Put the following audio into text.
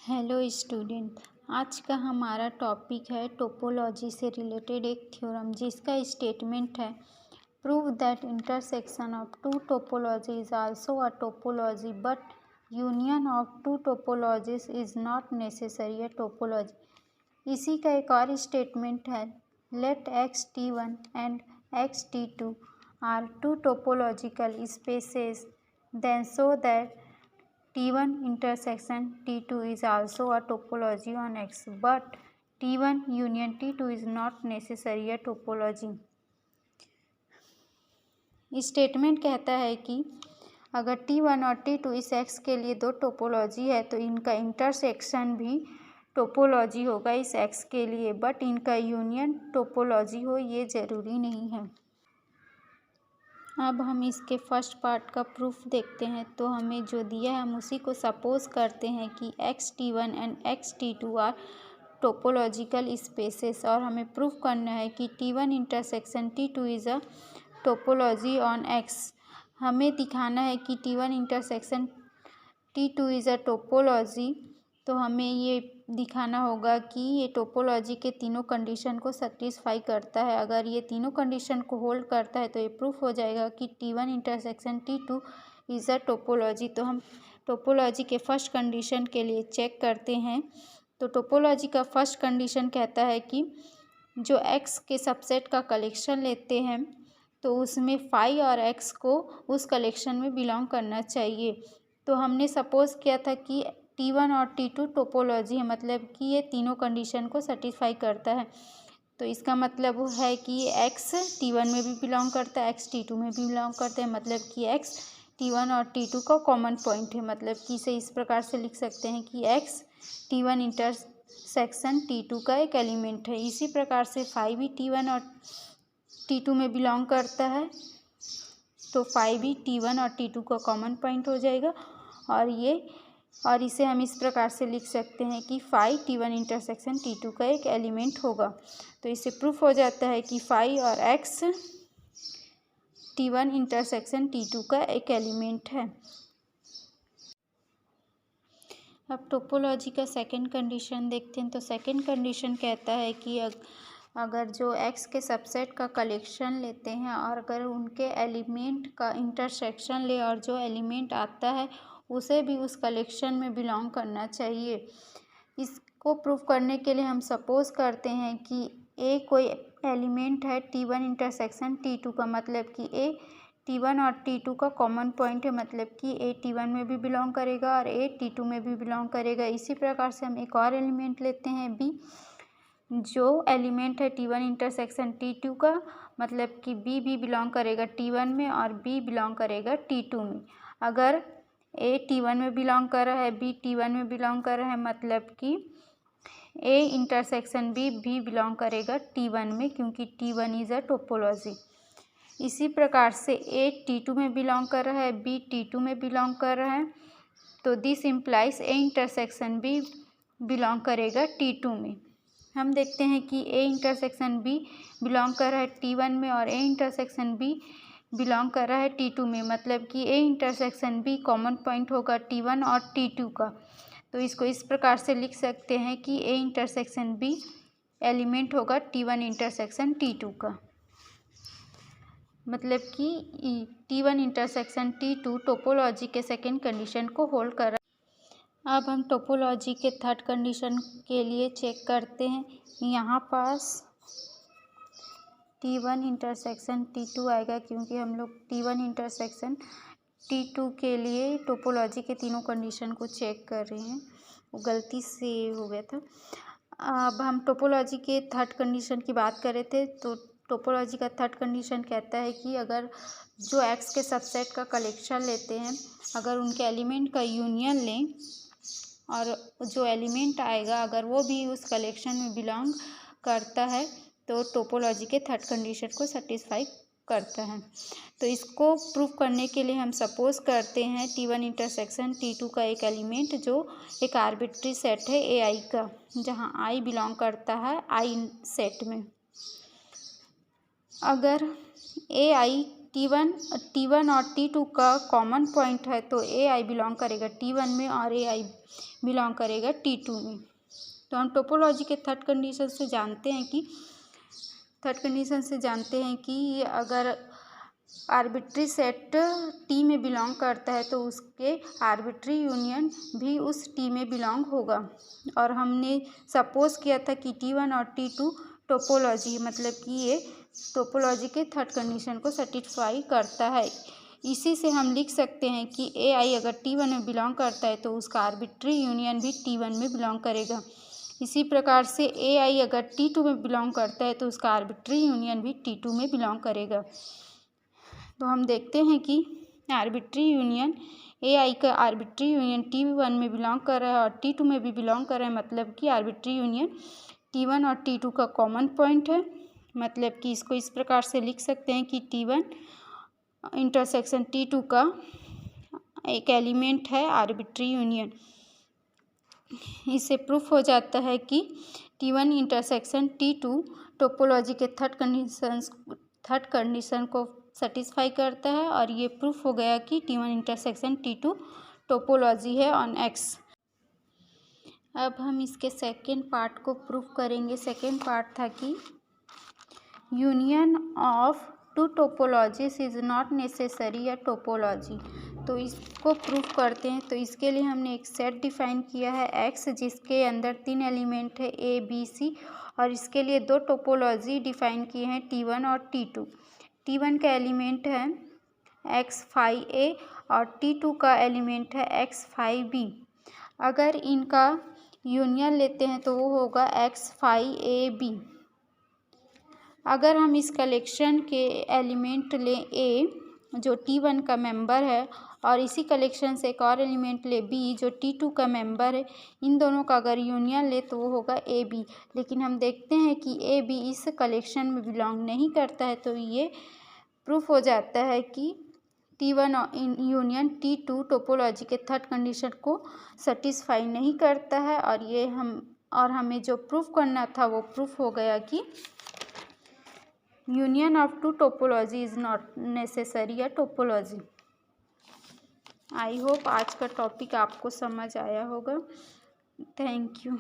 Hello student. आज का हमारा टॉपिक है टोपोलॉजी से रिलेटेड एक थ्योरम जिसका स्टेटमेंट है prove that intersection of two topology is also a topology but union of two topologies is not necessary a topology. इसी का एक और स्टेटमेंट है let Xt1 and Xt2 are two topological spaces then show that T1 intersection T2 is also a topology on X, but T1 union T2 is not necessarily a topology। Statement कहता है कि अगर T1 और T2 इस X के लिए दो topology है तो इनका इंटरसेक्शन भी टोपोलॉजी होगा इस X के लिए, बट इनका यूनियन टोपोलॉजी हो ये ज़रूरी नहीं है। अब हम इसके फर्स्ट पार्ट का प्रूफ देखते हैं। तो हमें जो दिया है हम उसी को सपोज करते हैं कि Xt1 and Xt2 are topological spaces और हमें प्रूफ करना है कि T1 intersection T2 is a topology on X। हमें दिखाना है कि T1 intersection T2 is a topology, तो हमें ये दिखाना होगा कि ये टोपोलॉजी के तीनों कंडीशन को सेटिस्फाई करता है। अगर ये तीनों कंडीशन को होल्ड करता है तो ये प्रूफ हो जाएगा कि T1 intersection T2 is a topology. तो हम टोपोलॉजी के फर्स्ट कंडीशन के लिए चेक करते हैं। तो टोपोलॉजी का फर्स्ट कंडीशन कहता है कि जो X के सबसेट का कलेक्शन लेते हैं तो उसमें फाई और X को उस कलेक्शन में बिलोंग करना चाहिए। तो हमने सपोज किया था कि T1 और T2 टोपोलॉजी है, मतलब कि ये तीनों कंडीशन को सेटिस्फाई करता है। तो इसका मतलब है कि X T1 में भी बिलोंग करता है, X T2 में भी बिलोंग करता है, मतलब कि X T1 और T2 का कॉमन पॉइंट है। मतलब कि इसे इस प्रकार से लिख सकते हैं कि X T1 इंटरसेक्शन T2 का एक एलिमेंट है। इसी प्रकार से फाई भी T1 और T2 में बिलोंग करता है, तो फाई भी T1 और T2 का कॉमन पॉइंट हो जाएगा। और इसे हम इस प्रकार से लिख सकते हैं कि फाई T1 इंटरसेक्शन T2 का एक एलिमेंट होगा। तो इससे प्रूफ हो जाता है कि फाई और X T1 इंटरसेक्शन T2 का एक एलिमेंट है। अब टोपोलॉजी का सेकंड कंडीशन देखते हैं। तो सेकंड कंडीशन कहता है कि अगर जो X के सबसेट का कलेक्शन लेते हैं और अगर उनके एलिमेंट का इंटरसेक्शन ले और जो एलिमेंट आता है उसे भी उस कलेक्शन में बिलोंग करना चाहिए। इसको प्रूव करने के लिए हम सपोज करते हैं कि A कोई एलिमेंट है T1 इंटरसेक्शन T2 का, मतलब कि A T1 और T2 का कॉमन पॉइंट है, मतलब कि A T1 में भी बिलोंग करेगा और A T2 में भी बिलोंग करेगा। इसी प्रकार से हम एक और एलिमेंट लेते हैं B, जो एलिमेंट है T1 इंटरसेक्शन T2 का, मतलब कि B भी बिलोंग करेगा T1 में और B बिलोंग करेगा T2 में। अगर A T1 में बिलोंग कर रहा है, B T1 में बिलोंग कर रहा है, मतलब कि A इंटरसेक्शन B भी बिलोंग करेगा T1 में, क्योंकि T1 इज़ अ टोपोलॉजी। इसी प्रकार से A T2 में बिलोंग कर रहा है, B T2 में बिलोंग कर रहा है, तो this implies A intersection B belong करेगा T2 में। हम देखते हैं कि A इंटरसेक्शन B बिलोंग कर रहा है T1 में और A इंटरसेक्शन B बिलोंग कर रहा है T2 में, मतलब कि A intersection B common point होगा T1 और T2 का। तो इसको इस प्रकार से लिख सकते हैं कि A इंटरसेक्शन B एलिमेंट होगा T1 इंटरसेक्शन T2 का, मतलब कि T1 इंटरसेक्शन T2 टोपोलॉजी के सेकेंड कंडीशन को होल्ड कर रहा है। अब हम टोपोलॉजी के थर्ड कंडीशन के लिए चेक करते हैं। यहाँ पास T1 इंटरसेक्शन T2 आएगा, क्योंकि हम लोग T1 इंटरसेक्शन T2 के लिए टोपोलॉजी के तीनों कंडीशन को चेक कर रहे हैं, वो गलती से हो गया था। अब हम टोपोलॉजी के थर्ड कंडीशन की बात कर रहे थे। तो टोपोलॉजी का थर्ड कंडीशन कहता है कि अगर जो X के सबसेट का कलेक्शन लेते हैं, अगर उनके एलिमेंट का यूनियन लें और जो एलिमेंट आएगा अगर वो भी उस कलेक्शन में बिलोंग करता है तो टोपोलॉजी के थर्ड कंडीशन को सेटिस्फाई करता है। तो इसको प्रूव करने के लिए हम सपोज करते हैं T1 इंटरसेक्शन T2 का एक एलिमेंट जो एक आर्बिट्री सेट है AI का, जहाँ I बिलोंग करता है I सेट में। अगर AI T1 और T2 का कॉमन पॉइंट है तो AI बिलोंग करेगा T1 में और AI बिलोंग करेगा T2 में। तो हम टोपोलॉजी के थर्ड कंडीशन से जानते हैं कि ये अगर आर्बिट्री सेट टी में बिलोंग करता है तो उसके आर्बिट्री यूनियन भी उस टी में बिलोंग होगा। और हमने सपोज किया था कि T1 और T2 टोपोलॉजी मतलब कि ये टोपोलॉजी के थर्ड कंडीशन को सेटिस्फाई करता है। इसी से हम लिख सकते हैं कि AI अगर T1 में बिलोंग करता है तो उसका आर्बिट्री यूनियन भी T1 में बिलोंग करेगा। इसी प्रकार से AI अगर T2 में बिलोंग करता है तो उसका आर्बिट्री यूनियन भी T2 में बिलोंग करेगा। तो हम देखते हैं कि आर्बिट्री यूनियन AI का आर्बिट्री यूनियन T1 में बिलोंग कर रहा है और T2 में भी बिलोंग कर रहा है, मतलब कि आर्बिट्री यूनियन T1 और T2 का कॉमन पॉइंट है। मतलब कि इसको इस प्रकार से लिख सकते हैं कि T1 इंटरसेक्शन T2 का एक एलिमेंट है आर्बिट्री यूनियन। इससे प्रूफ हो जाता है कि T1 इंटरसेक्शन T2 टोपोलॉजी के थर्ड कंडीशन को सेटिस्फाई करता है और ये प्रूफ हो गया कि T1 इंटरसेक्शन T2 टोपोलॉजी है ऑन X। अब हम इसके सेकेंड पार्ट को प्रूफ करेंगे। सेकेंड पार्ट था कि union of two topologies is not necessary a topology. तो इसको प्रूफ करते हैं। तो इसके लिए हमने एक सेट डिफाइन किया है X, जिसके अंदर 3 एलिमेंट है A, B, C, और इसके लिए 2 टोपोलॉजी डिफाइन किए हैं T1 और T2। T1 का एलिमेंट है X phi A और T2 का एलिमेंट है X phi B। अगर इनका यूनियन लेते हैं तो वो होगा X phi A B। अगर हम इस कलेक्शन के एलिमेंट लें A जो T1 का मेंबर है और इसी कलेक्शन से एक और एलिमेंट ले B जो T2 का मेंबर है, इन दोनों का अगर यूनियन ले तो वो होगा AB। लेकिन हम देखते हैं कि AB इस कलेक्शन में बिलोंग नहीं करता है, तो ये प्रूफ हो जाता है कि T1 यूनियन T2 टोपोलॉजी के थर्ड कंडीशन को सेटिस्फाई नहीं करता है। और हमें जो प्रूफ करना था वो प्रूफ हो गया कि union of two topology is not necessary a topology. I hope आज का टॉपिक आपको समझ आया होगा। Thank you.